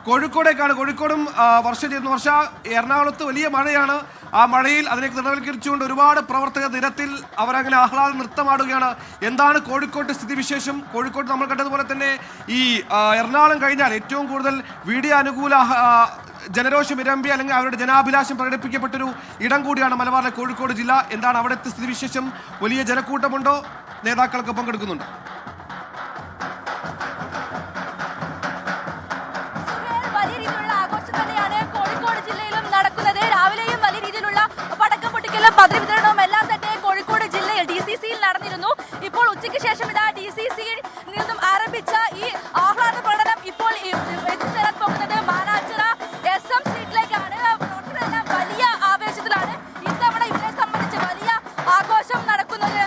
കോഴിക്കോടേക്കാണ്. കോഴിക്കോടും വർഷ എറണാകുളത്ത് വലിയ മഴയാണ്. ആ മഴയിൽ അതിലേക്ക് നിർവഹിച്ചുകൊണ്ട് ഒരുപാട് പ്രവർത്തകർ നിരത്തിൽ അവരങ്ങനെ ആഹ്ലാദ നൃത്തമാടുകയാണ്. എന്താണ് കോഴിക്കോട്ട് സ്ഥിതിവിശേഷം? കോഴിക്കോട്ട് നമ്മൾ കണ്ടതുപോലെ തന്നെ ഈ എറണാകുളം കഴിഞ്ഞാൽ ഏറ്റവും കൂടുതൽ വീഡിയോ അനുകൂല ജനരോഷം ഇരമ്പി അല്ലെങ്കിൽ അവരുടെ ജനാഭിലാഷം പ്രകടിപ്പിക്കപ്പെട്ടൊരു ഇടം കൂടിയാണ് മലബാറിലെ കോഴിക്കോട് ജില്ല. എന്താണ് അവിടുത്തെ സ്ഥിതിവിശേഷം? വലിയ ജനക്കൂട്ടമുണ്ടോ? നേതാക്കളൊക്കെ പങ്കെടുക്കുന്നുണ്ടോ? രാവിലെയും വലിയ രീതിയിലുള്ള പടക്കം പൊട്ടിക്കലും പതിവ് വിതരണവും എല്ലാം തന്നെ കോഴിക്കോട് ജില്ലയിൽ DCC-യിൽ നടന്നിരുന്നു. ഇപ്പോൾ ഉച്ചയ്ക്ക് ശേഷം ഇതാ DCC-യിൽ നിന്നും ആരംഭിച്ച ഈ ആഹ്ലാദ പ്രകടനം ഇപ്പോൾ എത്തിച്ചേരാൻ പോകുന്നത് മാനാഞ്ചിറ SM സ്ട്രീറ്റിലേക്കാണ്. പ്രവർത്തകരെല്ലാം വലിയ ആവേശത്തിലാണ്. ഇത്തവണ ഇവരെ സംബന്ധിച്ച് വലിയ ആഘോഷം നടക്കുന്നത്.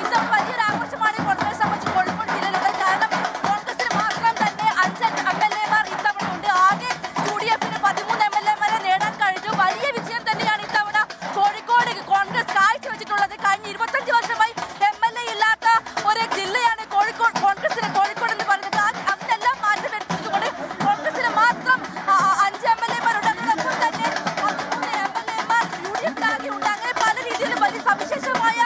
ഇത്തവണ വലിയൊരു ആഘോഷമാണ് കോൺഗ്രസ് സംബന്ധിച്ച് കോഴിക്കോട് ജില്ലയിലുള്ളത്. കാരണം കോൺഗ്രസിന് മാത്രം തന്നെ 5 MLA-മാർ ഇത്തവണ ഉണ്ട്. ആകെ UDF-ന് 13 MLA-മാരെ നേടാൻ കഴിഞ്ഞു. വലിയ വിജയം തന്നെയാണ് ഇത്തവണ കോഴിക്കോട് കോൺഗ്രസ് കാഴ്ചവെച്ചിട്ടുള്ളത്. കഴിഞ്ഞ 25 വർഷമായി MLA ഇല്ലാത്ത ഒരു ജില്ലയാണ് കോഴിക്കോട്. കോഴിക്കോട് എന്ന് പറയുന്നത് അതിനെല്ലാം മാറ്റം വരുത്തിക്കൊണ്ട് കോൺഗ്രസിന് മാത്രം 5 MLA-മാരുണ്ട്. അതോടൊപ്പം തന്നെ 13 MLA-മാർ UDF-ലാകെ ഉണ്ട്. അങ്ങനെ പല രീതിയിലും വലിയ സവിശേഷമായ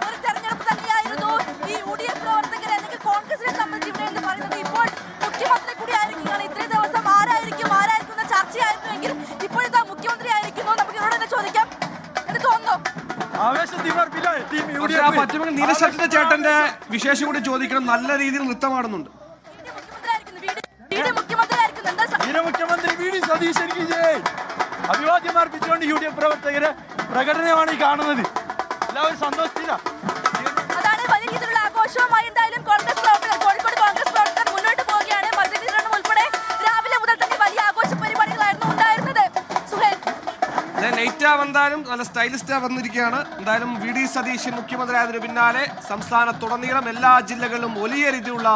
ഒരു തെരഞ്ഞെടുപ്പ് തന്നെയായിരുന്നു ഈ UDF പ്രവർത്തകരെ അല്ലെങ്കിൽ കോൺഗ്രസിനെ സംബന്ധിച്ച് ഇവിടെ എന്ന് പറയുന്നത്. ഇപ്പോൾ മുഖ്യമന്ത്രി കൂടി ആയിരിക്കുകയാണ്. ഇത്രയും ദിവസം ആരായിരിക്കും എന്ന ചർച്ചയായിരുന്നുവെങ്കിൽ ഇപ്പോഴത്തെ മുഖ്യമന്ത്രി ആയിരിക്കുന്നു. നമുക്ക് ഇവരോട് തന്നെ ചോദിക്കാം, എന്ത് തോന്നുന്നു? നീലശക്തിന്റെ ചേട്ടന്റെ വിശേഷം കൂടി ചോദിക്കണം. നല്ല രീതിയിൽ നൃത്തമാടുന്നുണ്ട്. മുഖ്യമന്ത്രി VD സതീശൻ അഭിവാദ്യം അർപ്പിച്ചുകൊണ്ട് UDF പ്രവർത്തകരെ പ്രകടനമാണ് ഈ കാണുന്നത്. എല്ലാവരും സന്തോഷത്തിലാണ്. അതാണ് വലിയ രീതിയിലുള്ള ആഘോഷവുമായി എന്തായാലും കോൺഗ്രസ് പ്രവർത്തകർ കോഴിക്കോട് കോൺഗ്രസ് പ്രവർത്തകർ മുന്നോട്ട് പോവുകയാണ്. മത്സര വിതരണം ഉൾപ്പെടെ രാവിലെ മുതൽ തന്നെ വലിയ ആഘോഷ പരിപാടികളായിരുന്നു ഉണ്ടായിരുന്നത്. സുഹേൽ ലേറ്റാ വന്നാലും നല്ല സ്റ്റൈലിസ്റ്റാ വന്നിരിക്കുകയാണ്. എന്തായാലും VD സതീശൻ മുഖ്യമന്ത്രിയായതിനു പിന്നാലെ സംസ്ഥാനത്തുടനീളം എല്ലാ ജില്ലകളിലും വലിയ രീതിയിലുള്ള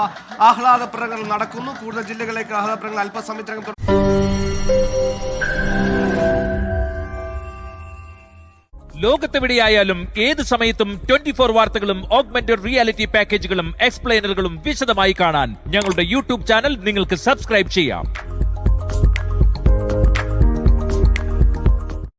ആഹ്ലാദ പ്രകടനങ്ങൾ നടക്കുന്നു. കൂടുതൽ ജില്ലകളിലേക്ക് ആഹ്ലാദ പ്രകടനങ്ങൾ അല്പസമയത്തിനകം. ലോകത്തെവിടെയായാലും ഏത് സമയത്തും 24 വാർത്തകളും ഓഗ്മെന്റഡ് റിയാലിറ്റി പാക്കേജുകളും എക്സ്പ്ലെയിനറുകളും വിശദമായി കാണാൻ ഞങ്ങളുടെ YouTube ചാനൽ നിങ്ങൾക്ക് സബ്സ്ക്രൈബ് ചെയ്യാം.